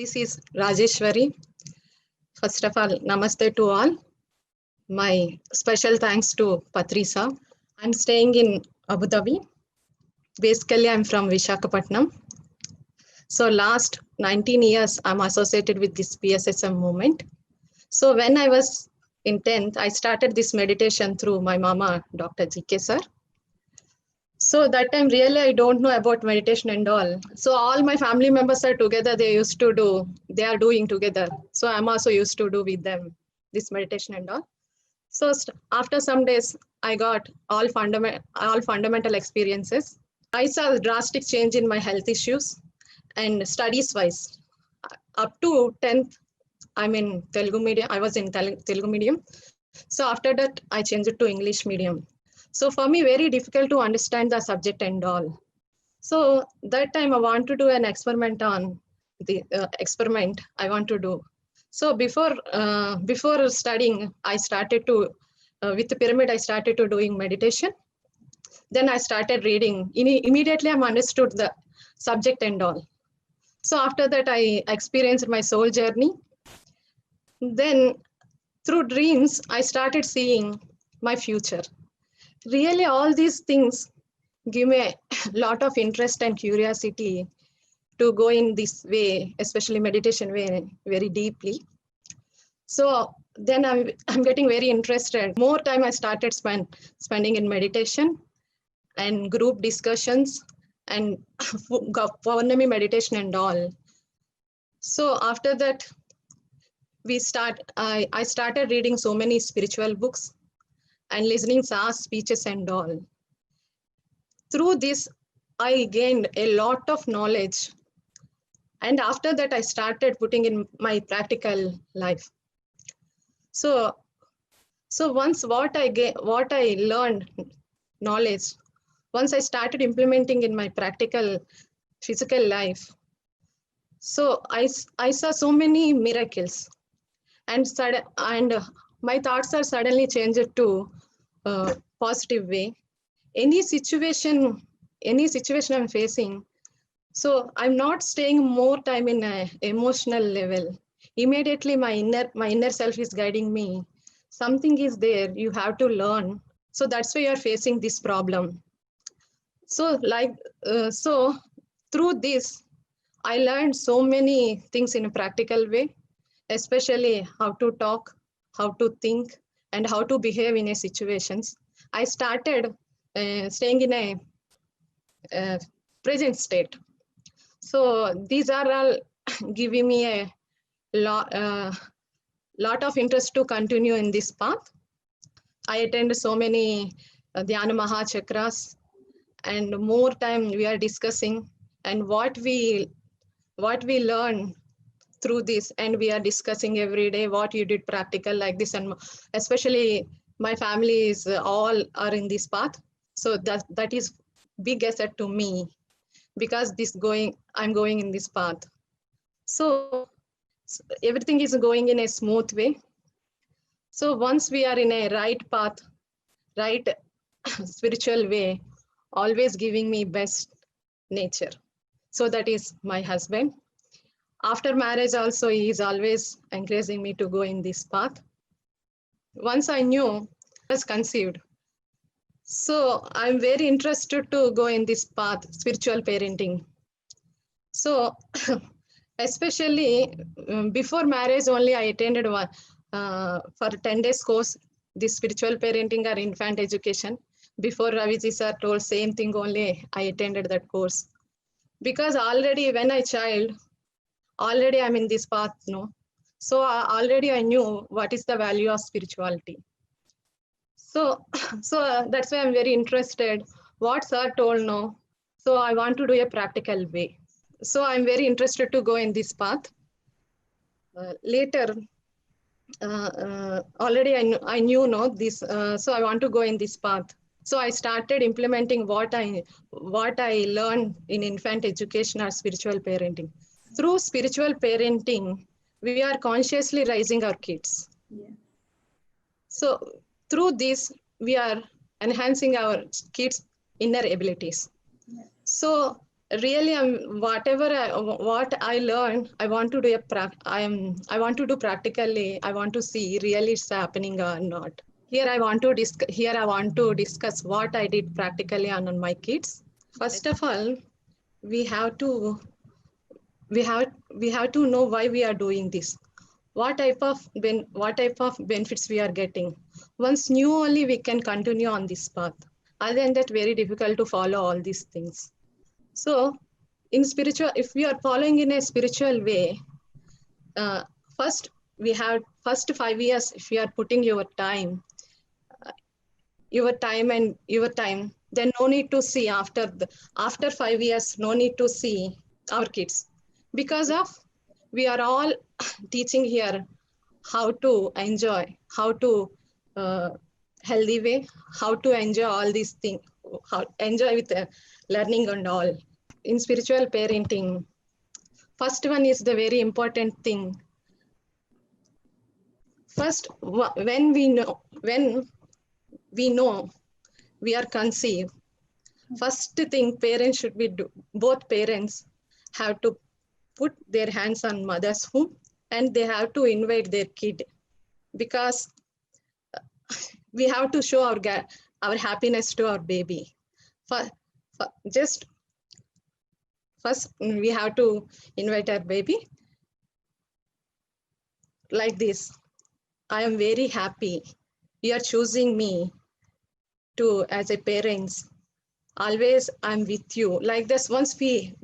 This is Rajeshwari. First of all, namaste to all. My special thanks to Patrisa. I'm staying in Abu Dhabi. Basically, I'm from Visakhapatnam. So last 19 years, I'm associated with this PSSM movement. So when I was in 10th, I started this meditation through my mama, Dr. GK sir. So that time really I don't know about meditation and all. So all my family members are together, they are doing together. So I'm also used to do with them this meditation and all. So after some days, I got all fundamental experiences. I saw a drastic change in my health issues and studies wise. Up to 10th, I'm in Telugu medium. I was in Telugu medium. So after that, I changed it to English medium. So for me, very difficult to understand the subject and all. So that time I want to do an experiment on the experiment I want to do. So before studying, I started to, with the pyramid, I started to doing meditation. Then I started reading. Immediately I'm understood the subject and all. So after that, I experienced my soul journey. Then through dreams, I started seeing my future. Really, all these things give me a lot of interest and curiosity to go in this way, especially meditation way, very deeply. So then I'm getting very interested. More time I started spending in meditation and group discussions and Purnami meditation and all. So after that, I started reading so many spiritual books and listening to speeches and all. Through this, I gained a lot of knowledge. And after that, I started putting in my practical life. So once what I learned knowledge, once I started implementing in my practical physical life, so I saw so many miracles, and my thoughts are suddenly changed to positive way. Any situation I'm facing, so I'm not staying more time in an emotional level. Immediately my inner self is guiding me. Something is there, you have to learn. So that's why you're facing this problem. So so through this, I learned so many things in a practical way, especially how to talk, how to think, and how to behave in a situations. I started staying in a present state. So these are all giving me a lot of interest to continue in this path. I attend so many Dhyana Mahachakras, and more time we are discussing and what we learn through this, and we are discussing every day what you did practical like this, and especially my family is all are in this path. So that is big asset to me, because I'm going in this path. So everything is going in a smooth way. So once we are in a right path, right spiritual way, always giving me best nature. So that is my husband. After marriage also, he is always encouraging me to go in this path. Once I knew I was conceived, so I'm very interested to go in this path, spiritual parenting. So especially before marriage only, I attended one for 10 days course, this spiritual parenting or infant education. Before Raviji sir told same thing only, I attended that course. Because already when I child, already I'm in this path, no? So already I knew what is the value of spirituality. So, that's why I'm very interested. What sir told, no? So I want to do a practical way. So I'm very interested to go in this path. Later, already I knew no this. So I want to go in this path. So I started implementing what I learned in infant education or spiritual parenting. Through spiritual parenting, we are consciously raising our kids. Yeah. So through this, we are enhancing our kids' inner abilities. Yeah. So really what I learned, I want to do I want to do practically. I want to see really it's happening or not. Here I want to discuss what I did practically on my kids. First of all, we have to we have we have to know why we are doing this. What type of benefits we are getting. Once new only we can continue on this path. Other than that, very difficult to follow all these things. So in spiritual, if we are following in a spiritual way, uh, first we have first 5 years, if you are putting your time, then no need to see after 5 years, no need to see our kids, because of we are all teaching here how to enjoy, how to uh, healthy way, how to enjoy all these things, how enjoy with learning and all. In spiritual parenting, first one is the very important thing. First, when we know we are conceived, first thing parents should be do. Both parents have to put their hands on mother's womb and they have to invite their kid, because we have to show our happiness to our baby. For, just first we have to invite our baby like this. I am very happy you are choosing me to as a parents. Always I'm with you. Like this, once we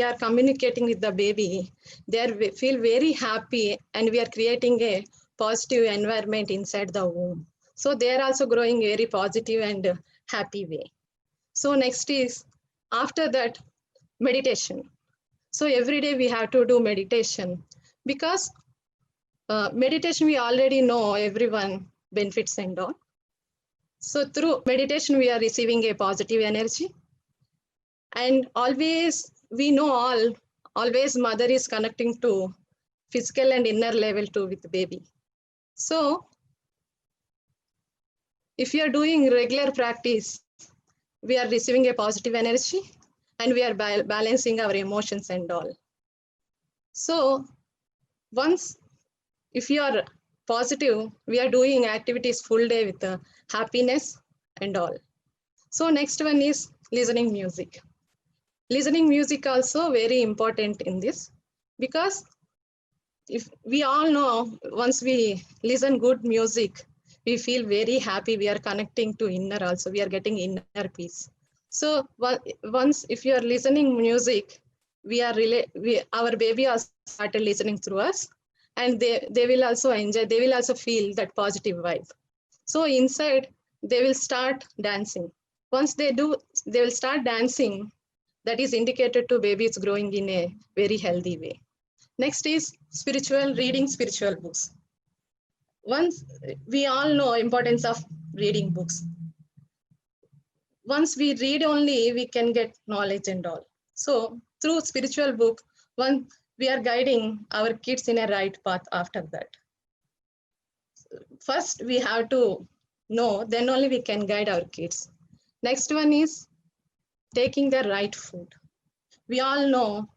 are communicating with the baby, they feel very happy and we are creating a positive environment inside the womb. So they are also growing very positive and happy way. So next is after that meditation. So every day we have to do meditation, because meditation we already know everyone benefits and all. So through meditation we are receiving a positive energy, and always we know always mother is connecting to physical and inner level too with the baby. So if you are doing regular practice, we are receiving a positive energy and we are balancing our emotions and all. So once if you are positive, we are doing activities full day with happiness and all. So next one is listening music. Listening music also very important in this, because if we all know, once we listen good music, we feel very happy. We are connecting to inner also. We are getting inner peace. So once if you are listening music, our baby also started listening through us, and they will also enjoy. They will also feel that positive vibe. So inside they will start dancing. Once they do, they will start dancing. That is indicated to baby is growing in a very healthy way. Next is reading spiritual books. Once we all know importance of reading books. Once we read only, we can get knowledge and all. So through spiritual book, one we are guiding our kids in a right path after that. First, we have to know, then only we can guide our kids. Next one is taking the right food. We all know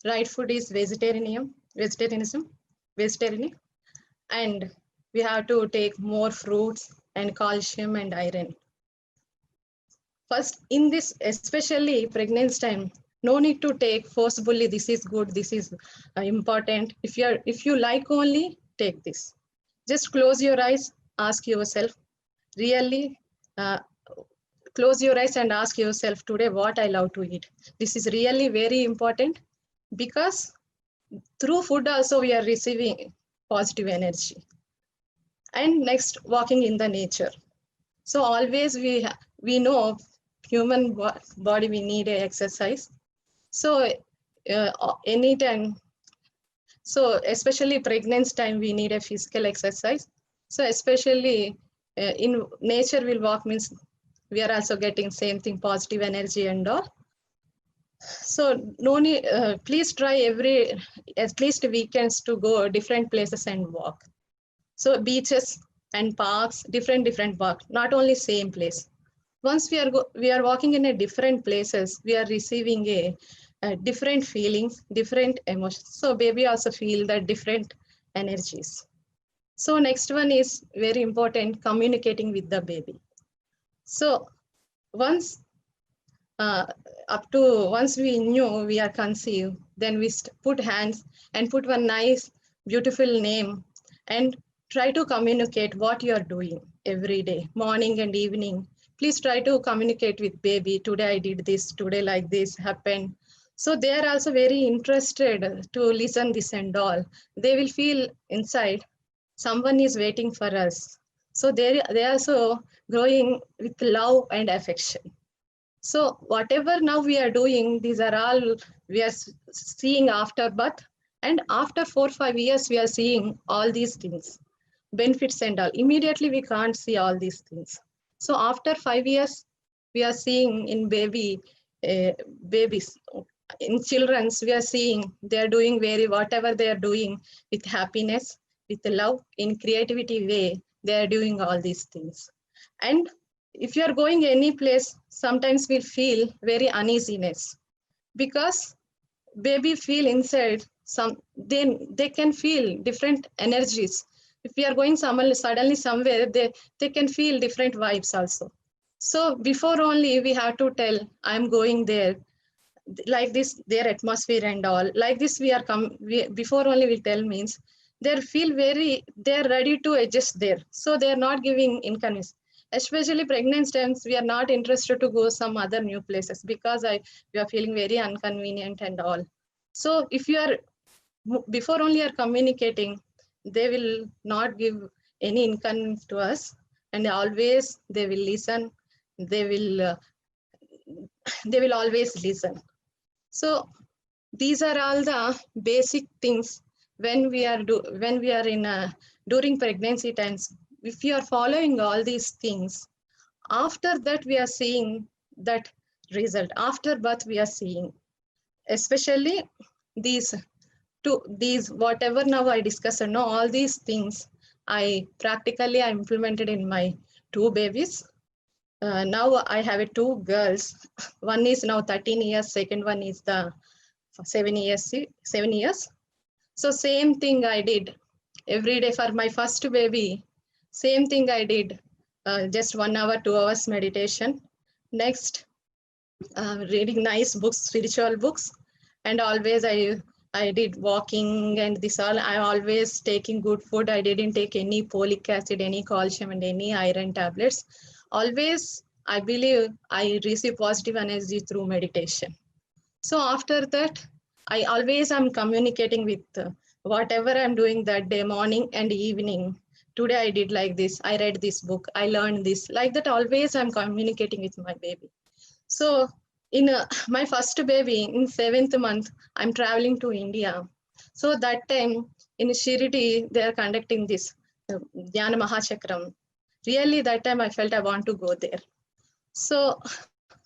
right food is vegetarianism, and we have to take more fruits and calcium and iron. First, in this, especially pregnancy time, no need to take forcefully, this is good, this is important. If you like only, take this. Just close your eyes, ask yourself, really, close your eyes and ask yourself today what I love to eat. This is really very important, because through food also we are receiving positive energy. And next, walking in the nature. So always we know human body we need a exercise. So anytime, so especially pregnancy time we need a physical exercise. So especially in nature we'll walk means we are also getting same thing, positive energy and all. So no need, please try at least weekends to go different places and walk. So beaches and parks, different parks, not only same place. once we are walking in a different places, we are receiving a different feelings, different emotions. So baby also feel that different energies. So next one is very important, communicating with the baby. So once uh, once we knew we are conceived, then we put hands and put one nice, beautiful name and try to communicate what you are doing every day, morning and evening. Please try to communicate with baby. Today I did this, today like this happened. So they are also very interested to listen this and all. They will feel inside someone is waiting for us. So they are also growing with love and affection. So whatever now we are doing, these are all we are seeing after birth, and after 4 5 years we are seeing all these things, benefits and all. Immediately we can't see all these things. So after 5 years, we are seeing in babies, in childrens, we are seeing they are doing very whatever they are doing with happiness, with love, in creativity way. They are doing all these things, and if you are going any place, sometimes we'll feel very uneasiness because baby feel inside some, they can feel different energies. If we are going somewhere suddenly somewhere, they can feel different vibes also. So before only we have to tell, I'm going there, like this, their atmosphere and all, like this we are before only we tell means they feel very, they're ready to adjust there, so they're not giving inconvenience. Especially pregnant times, we are not interested to go some other new places because we are feeling very inconvenient and all. So if you are before only are communicating, they will not give any inconvenience to us, and always they will listen, they will they will always listen. So these are all the basic things when we are when we are in during pregnancy times. If you are following all these things, after that we are seeing that result. After birth we are seeing, especially these these whatever now I discussed. No, all these things I implemented in my two babies. Now I have two girls. One is now 13 years. Second one is the 7 years. 7 years. So same thing I did every day for my first baby. Same thing I did. Just 1 hour, 2 hours meditation. Next, reading nice books, spiritual books, and always I did walking and this all. I always taking good food. I didn't take any folic acid, any calcium, and any iron tablets. Always, I believe I receive positive energy through meditation. So after that, I always am communicating with whatever I'm doing that day, morning and evening. Today I did like this. I read this book. I learned this. Like that, always I'm communicating with my baby. So in my first baby, in 7th month, I'm traveling to India. So that time in Shirdi, they are conducting this Dhyana Mahachakram. Really, that time I felt I want to go there. So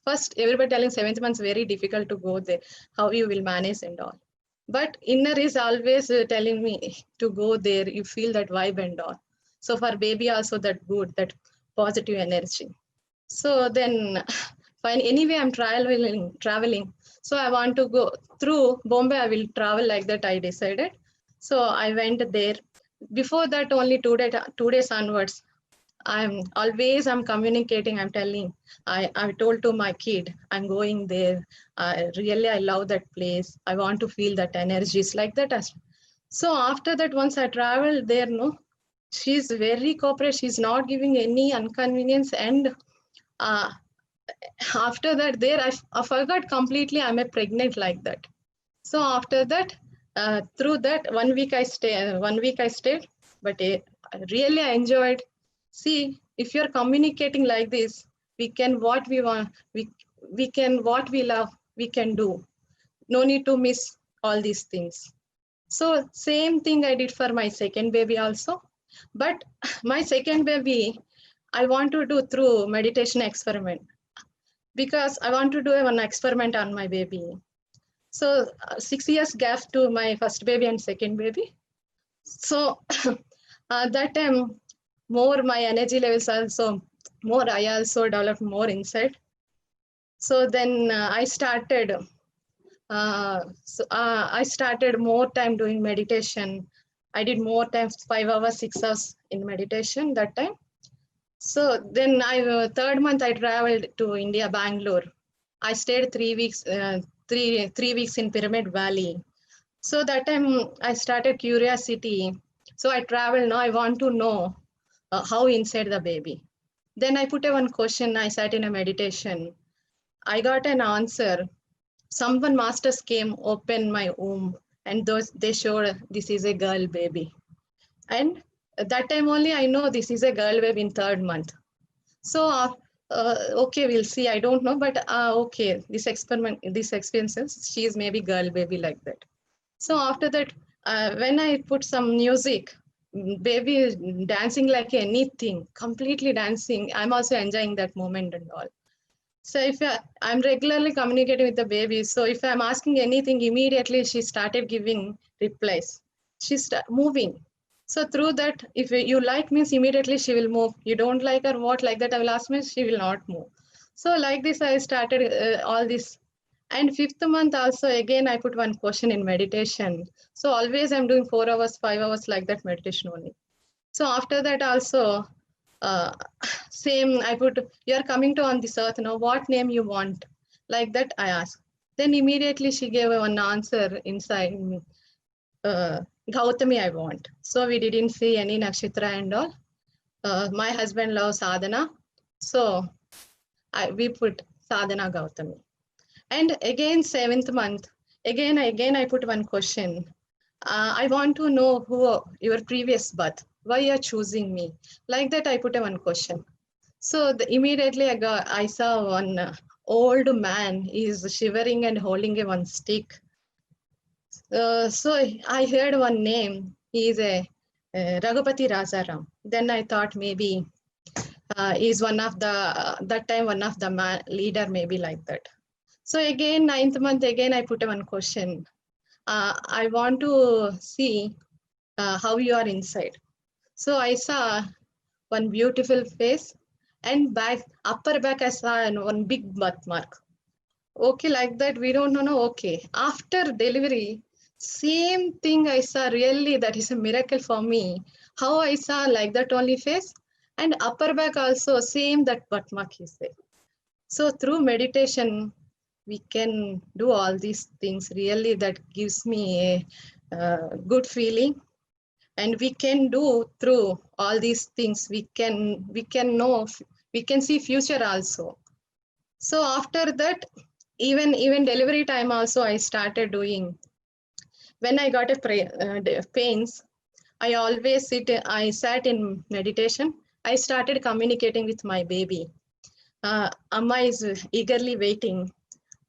first, everybody telling 7th month is very difficult to go there, how you will manage and all. But inner is always telling me to go there, you feel that vibe and all. So for baby also that good, that positive energy. So then fine, anyway, I'm traveling. So I want to go through Bombay, I will travel like that, I decided. So I went there. Before that, only 2 days onwards, I'm communicating, I'm telling, I told to my kid, I'm going there. Really, I love that place. I want to feel that energy. It's like that. So after that, once I traveled there, no, she's very cooperative. She's not giving any inconvenience. And uh, after that, there, I forgot completely I'm a pregnant like that. So after that, through that 1 week I stay, 1 week I stayed, but really I enjoyed. See, if you're communicating like this, we can what we want, we can what we love, we can do. No need to miss all these things. So same thing I did for my second baby also. But my second baby, I want to do through meditation experiment because I want to do one experiment on my baby. So 6 years gap to my first baby and second baby. So that time more my energy levels also more, I also developed more insight. So then I started. I started more time doing meditation. I did more times 5 hours, 6 hours in meditation that time. So then third month I traveled to India, Bangalore. I stayed 3 weeks, three weeks in Pyramid Valley. So that time I started curiosity. So I traveled. Now I want to know how inside the baby. Then I put a one question. I sat in a meditation. I got an answer. Someone masters came, opened my womb, and those they showed this is a girl baby. And that time only I know this is a girl baby in third month. So okay, we'll see. I don't know, but okay, this experiment, this experiences, she is maybe girl baby like that. So after that, when I put some music, baby is dancing like anything, completely dancing. I'm also enjoying that moment and all. So if I'm regularly communicating with the baby, so if I'm asking anything, immediately she started giving replies. She's moving. So through that, if you like means immediately she will move. You don't like her, what like that, I will ask me, she will not move. So like this, I started all this. And fifth month also, again, I put one question in meditation. So always I'm doing 4 hours, 5 hours like that meditation only. So after that also, uh, same, I put, you're coming to on this earth now, what name you want? Like that I asked. Then immediately she gave one answer inside me. Gautami I want. So we didn't see any nakshatra and all. My husband loves sadhana. So we put sadhana Gautami. And again, seventh month, again I put one question. I want to know who your previous birth, why you're choosing me. Like that, I put a one question. So immediately I saw one old man is shivering and holding a one stick. So I heard one name. He is a Raghupati Rajaram. Then I thought maybe he's one of the that time one of the leader maybe like that. So again, ninth month again I put a one question. I want to see how you are inside. So I saw one beautiful face and back, upper back I saw one big birthmark. Okay, like that we don't know. Okay, after delivery, same thing I saw. Really, that is a miracle for me. How I saw like that only face and upper back also same that birthmark is there. So through meditation, we can do all these things. Really, that gives me a good feeling, and we can do through all these things. We can know, we can see future also. So after that, even delivery time also, I started doing. When I got pains, I always I sat in meditation. I started communicating with my baby. Amma is eagerly waiting.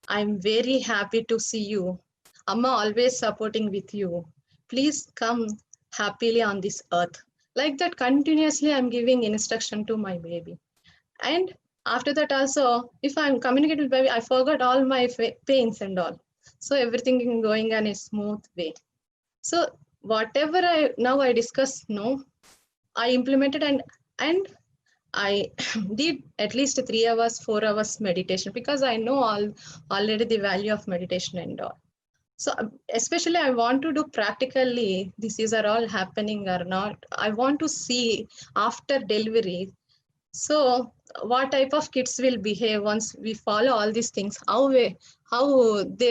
I'm very happy to see you. Amma always supporting with you. Please come happily on this earth. Like that, continuously I'm giving instruction to my baby. And after that also, if I'm communicating with baby, I forgot all my pains and all. So everything is going on a smooth way. So whatever I discuss, no, I implemented, and I did at least 3 hours, 4 hours meditation because I know already the value of meditation and all. So especially I want to do practically, these are all happening or not. I want to see after delivery. So what type of kids will behave once we follow all these things? How they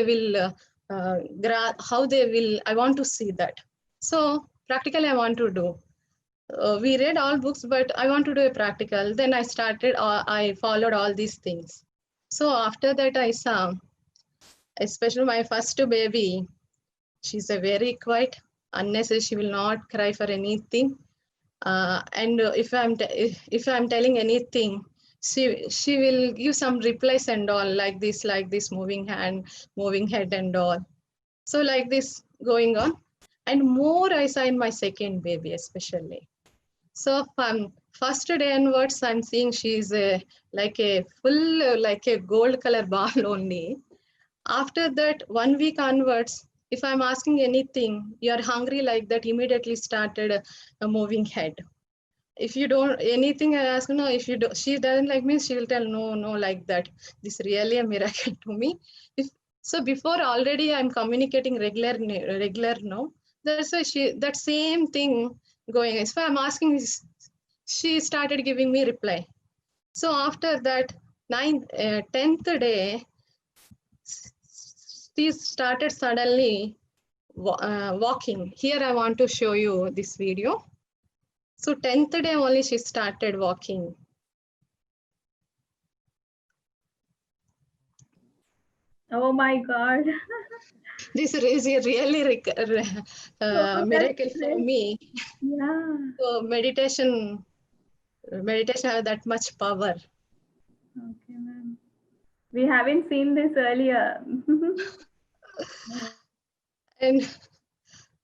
will how they will. I want to see that. So practically, I want to do. We read all books, but I want to do a practical. Then I started. I followed all these things. So after that, I saw, especially my first baby. She's a very quiet, unnecessary. She will not cry for anything. And if I'm telling anything, she will give some replies and all like this, moving hand, moving head and all. So like this going on, and more I saw in my second baby especially. So from first day onwards, I'm seeing she's like a full like a gold color ball only. After that, 1 week onwards, if I'm asking anything, you're hungry like that, immediately started moving head. if you don't anything, I ask, no, if you do, she doesn't like me, she will tell no, no, like that. This really a miracle to me. If so, before already I'm communicating regular no. That's why that same thing going. So I'm asking, she started giving me reply. So after that 10th day, she started suddenly walking. Here I want to show you this video. So 10th day only she started walking. Oh my God. This is a really Oh, that's miracle for great. me. Yeah. So meditation have that much power. Okay, ma'am. We haven't seen this earlier. And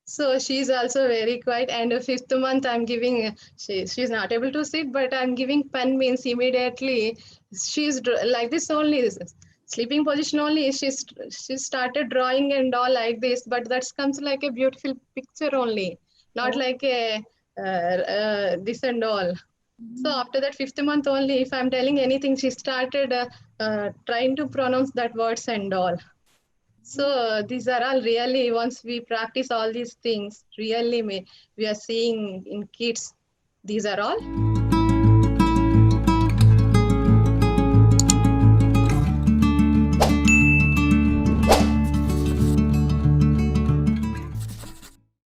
so she's also very quiet. And the 5th month, I'm giving, she's not able to sit, but I'm giving pen means immediately she's like this only, sleeping position only. She started drawing and all like this, but that comes like a beautiful picture only, not Oh. like a this and all. So after that 5th month only, if I'm telling anything, she started trying to pronounce that words and all. So these are all really, once we practice all these things, really we are seeing in kids, these are all